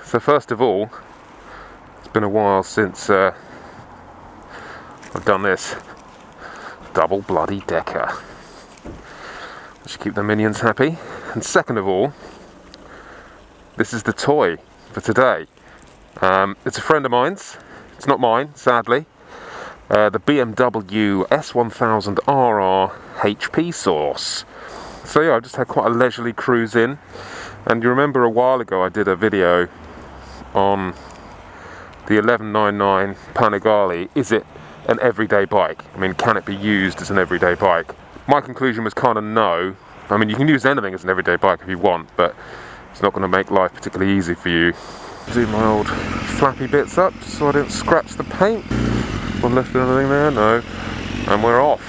So first of all, it's been a while since I've done this double bloody decker. I should keep the minions happy. And second of all, this is the toy for today. It's a friend of mine's. It's not mine, sadly. The BMW S1000RR HP sauce. So yeah, I just had quite a leisurely cruise in. And you remember a while ago I did a video on the 1199 Panigale. Is it an everyday bike? I mean, can it be used as an everyday bike? My conclusion was kind of no. I mean, you can use anything as an everyday bike if you want, but it's not going to make life particularly easy for you. Do my old flappy bits up just so I don't scratch the paint. One left anything there? No. And we're off.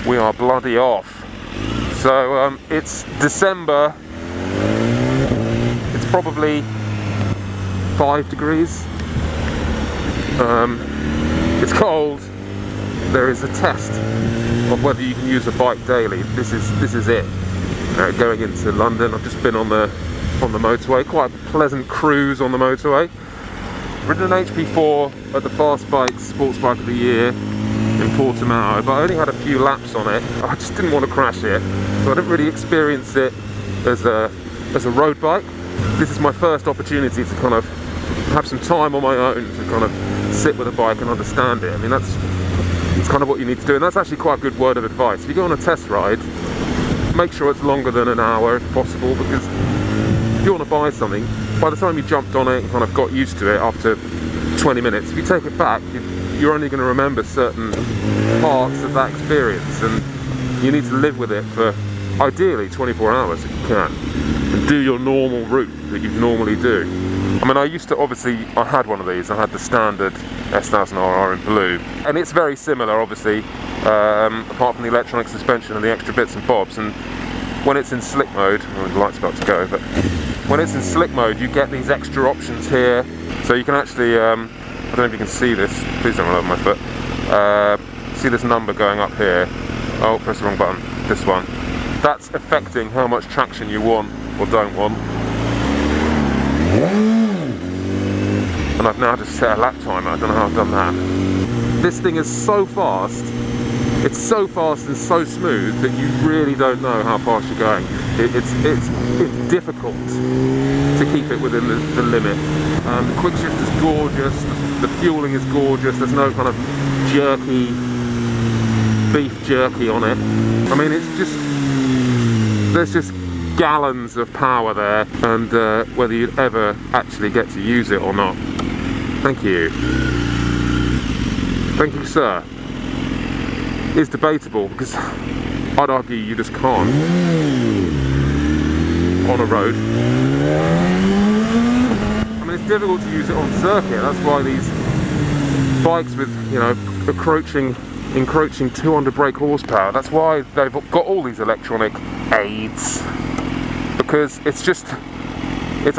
We are bloody off. So it's December. It's probably 5 degrees. It's cold. There is a test of whether you can use a bike daily. This is it. Going into London, I've just been on the motorway. Quite a pleasant cruise on the motorway. Ridden an HP4 at the Fast Bikes Sports Bike of the Year in Portimao, but I only had a few laps on it. I just didn't want to crash it, so I didn't really experience it as a road bike. This is my first opportunity to kind of have some time on my own to kind of sit with a bike and understand it. I mean, that's kind of what you need to do, and that's actually quite a good word of advice. If you go on a test ride, make sure it's longer than an hour if possible, because if you want to buy something, by the time you jumped on it and kind of got used to it after 20 minutes, if you take it back, you're only going to remember certain parts of that experience, and you need to live with it for ideally 24 hours if you can, and do your normal route that you normally do. I mean, I had one of these. I had the standard S1000RR in blue, and it's very similar, obviously, apart from the electronic suspension and the extra bits and bobs. And when it's in slick mode, the light's about to go, but when it's in slick mode, you get these extra options here. So you can actually, I don't know if you can see this, please don't run over my foot. See this number going up here? Oh, press the wrong button, this one. That's affecting how much traction you want or don't want. And I've now just set a lap timer. I don't know how I've done that. This thing is so fast. It's so fast and so smooth that you really don't know how fast you're going. It's difficult to keep it within the limit. The quick shift is gorgeous. The fueling is gorgeous. There's no kind of jerky, beef jerky on it. I mean, there's just gallons of power there, and whether you'd ever actually get to use it or not. Thank you. Thank you, sir. Is debatable, because I'd argue you just can't on a road. I mean, it's difficult to use it on circuit. That's why these bikes with, you know, encroaching 200 brake horsepower, that's why they've got all these electronic aids, because it's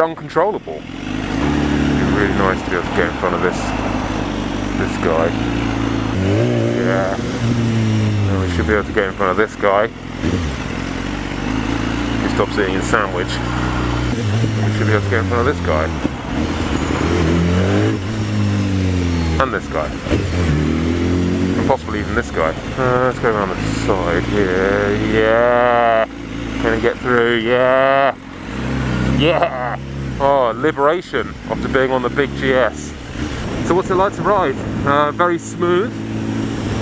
uncontrollable. It'd be really nice to be able to get in front of this guy. Yeah. And we should be able to get in front of this guy. He stops eating his sandwich. We should be able to get in front of this guy. And this guy. And possibly even this guy. Let's go around the side here. Yeah! Can I get through? Yeah! Yeah! Oh, liberation after being on the big GS. So what's it like to ride? Very smooth,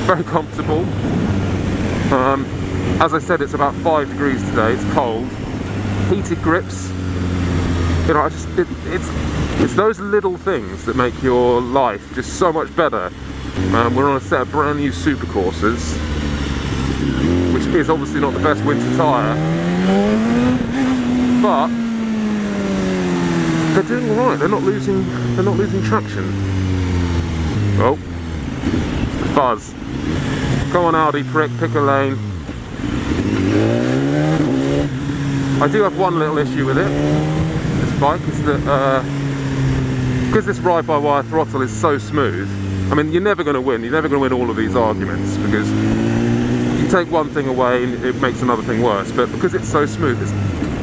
very comfortable. As I said, it's about 5 degrees today. It's cold. Heated grips. You know, it's those little things that make your life just so much better. We're on a set of brand new super coursers, which is obviously not the best winter tyre, but they're doing all right. They're not losing traction. Oh, the fuzz. Come on, Audi prick, pick a lane. I do have one little issue with it. This bike is that because this ride-by-wire throttle is so smooth. I mean, you're never going to win. You're never going to win all of these arguments, because you take one thing away and it makes another thing worse. But because it's so smooth,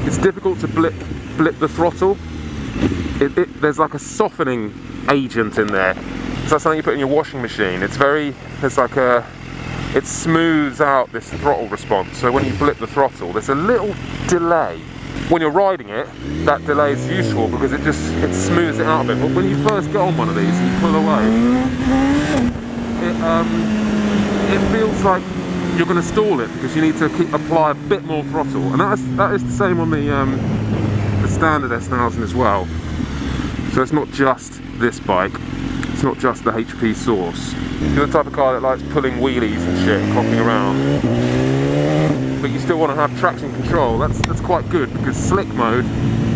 it's difficult to blip the throttle. there's like a softening agent in there. So that's something you put in your washing machine. It smooths out this throttle response. So when you blip the throttle, there's a little delay. When you're riding it, that delay is useful because it smooths it out a bit. But when you first get on one of these and you pull away, it feels like you're going to stall it because you need to apply a bit more throttle. And that is the same on the standard S1000 as well. So it's not just this bike. It's not just the HP source. If you're the type of car that likes pulling wheelies and shit, cocking around, but you still want to have traction control, that's quite good because slick mode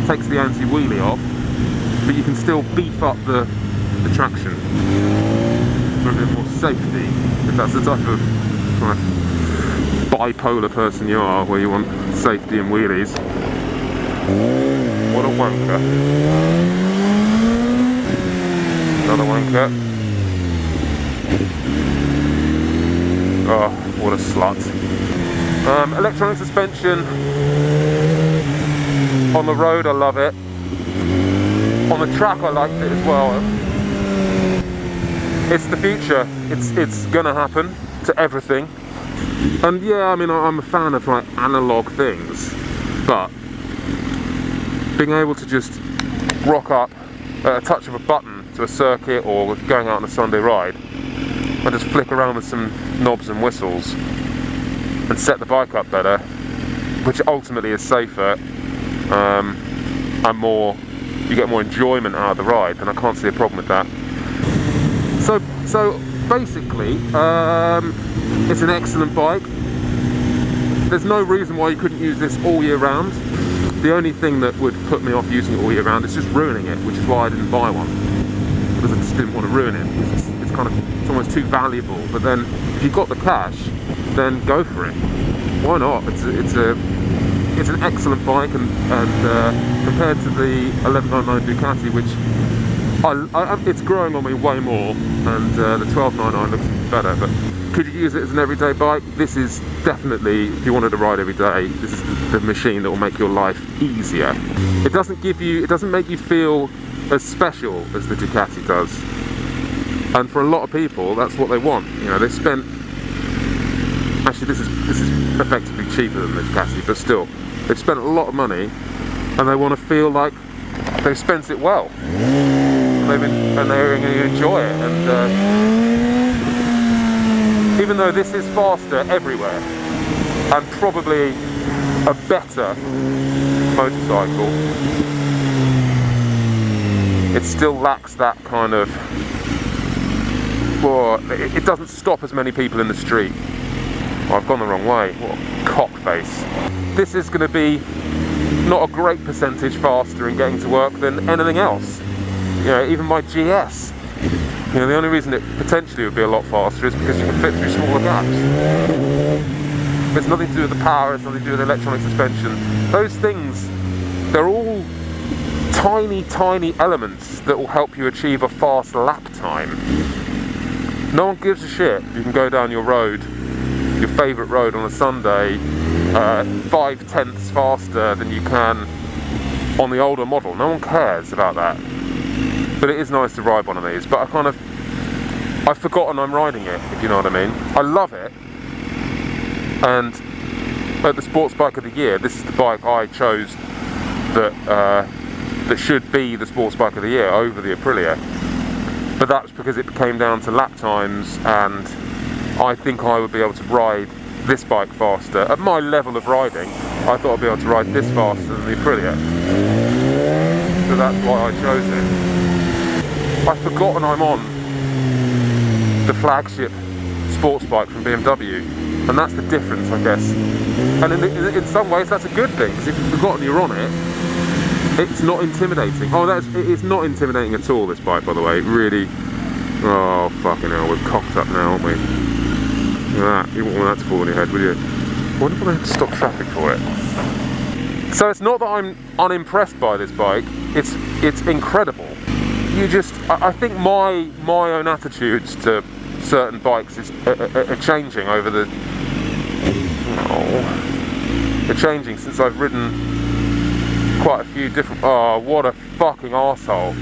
takes the anti-wheelie off, but you can still beef up the traction for a bit more safety, if that's the type of kind of bipolar person you are, where you want safety and wheelies. What a wanker. Another wanker. Oh, what a slut. Electronic suspension. On the road I love it. On the track I liked it as well. It's the future. It's gonna happen to everything. And yeah, I mean, I'm a fan of like analog things, but being able to just rock up at a touch of a button to a circuit or going out on a Sunday ride and just flick around with some knobs and whistles and set the bike up better, which ultimately is safer and more, you get more enjoyment out of the ride, and I can't see a problem with that. So basically, it's an excellent bike. There's no reason why you couldn't use this all year round. The only thing that would put me off using it all year round is just ruining it, which is why I didn't buy one, because I just didn't want to ruin it. It's kind of, it's almost too valuable. But then if you've got the cash, then go for it. Why not? It's an excellent bike, and compared to the 1199 Ducati, which it's growing on me way more, and the 1299 looks better. But could you use it as an everyday bike? This is definitely, if you wanted to ride every day, this is the machine that will make your life easier. It doesn't make you feel as special as the Ducati does. And for a lot of people, that's what they want. You know, they spent, actually this is effectively cheaper than the Ducati, but still, they've spent a lot of money and they want to feel like they've spent it well. And they're going to enjoy it. And even though this is faster everywhere and probably a better motorcycle, it still lacks that kind of, well, it doesn't stop as many people in the street. Oh, I've gone the wrong way. What a cock face. This is going to be not a great percentage faster in getting to work than anything else. You know, even my GS. You know, the only reason it potentially would be a lot faster is because you can fit through smaller gaps. It's nothing to do with the power, it's nothing to do with the electronic suspension. Those things, they're all tiny, tiny elements that will help you achieve a fast lap time. No one gives a shit if you can go down your road, your favourite road on a Sunday, 5/10 faster than you can on the older model. No one cares about that. But it is nice to ride one of these. But I've forgotten I'm riding it, if you know what I mean. I love it. And at the Sports Bike of the Year, this is the bike I chose that should be the Sports Bike of the Year over the Aprilia. But that's because it came down to lap times, and I think I would be able to ride this bike faster. At my level of riding, I thought I'd be able to ride this faster than the Aprilia. So that's why I chose it. I've forgotten I'm on the flagship sports bike from BMW, and that's the difference, I guess. And in some ways that's a good thing, because if you've forgotten you're on it, it's not intimidating. Oh, it's not intimidating at all, this bike, by the way. It really, oh fucking hell, we're cocked up now, aren't we? Look at that. You wouldn't want that to fall on your head, would you? I wonder if I have to stop traffic for it. So it's not that I'm unimpressed by this bike, it's incredible. I think my own attitudes to certain bikes are changing over the, they're changing since I've ridden quite a few different. Oh, what a fucking arsehole.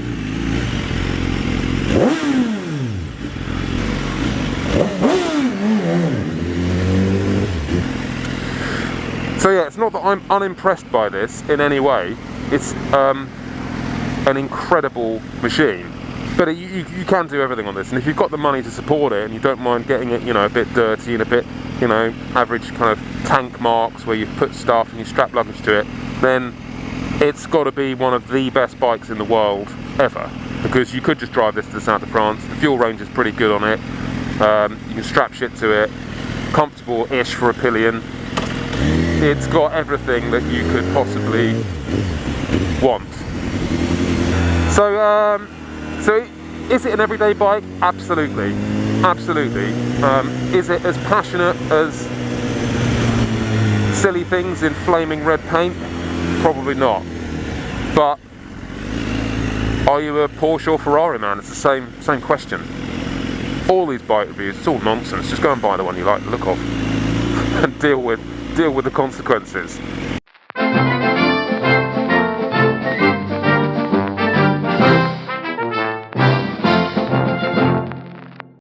So yeah, it's not that I'm unimpressed by this in any way. It's an incredible machine, but you can do everything on this, and if you've got the money to support it and you don't mind getting it, you know, a bit dirty and a bit, you know, average kind of tank marks where you've put stuff and you strap luggage to it, then it's got to be one of the best bikes in the world ever, because you could just drive this to the south of France. The fuel range is pretty good on it. You can strap shit to it, comfortable-ish for a pillion. It's got everything that you could possibly want. So is it an everyday bike? Absolutely, absolutely. Is it as passionate as silly things in flaming red paint? Probably not. But are you a Porsche or Ferrari man? It's the same question. All these bike reviews, it's all nonsense. Just go and buy the one you like the look of and deal with the consequences.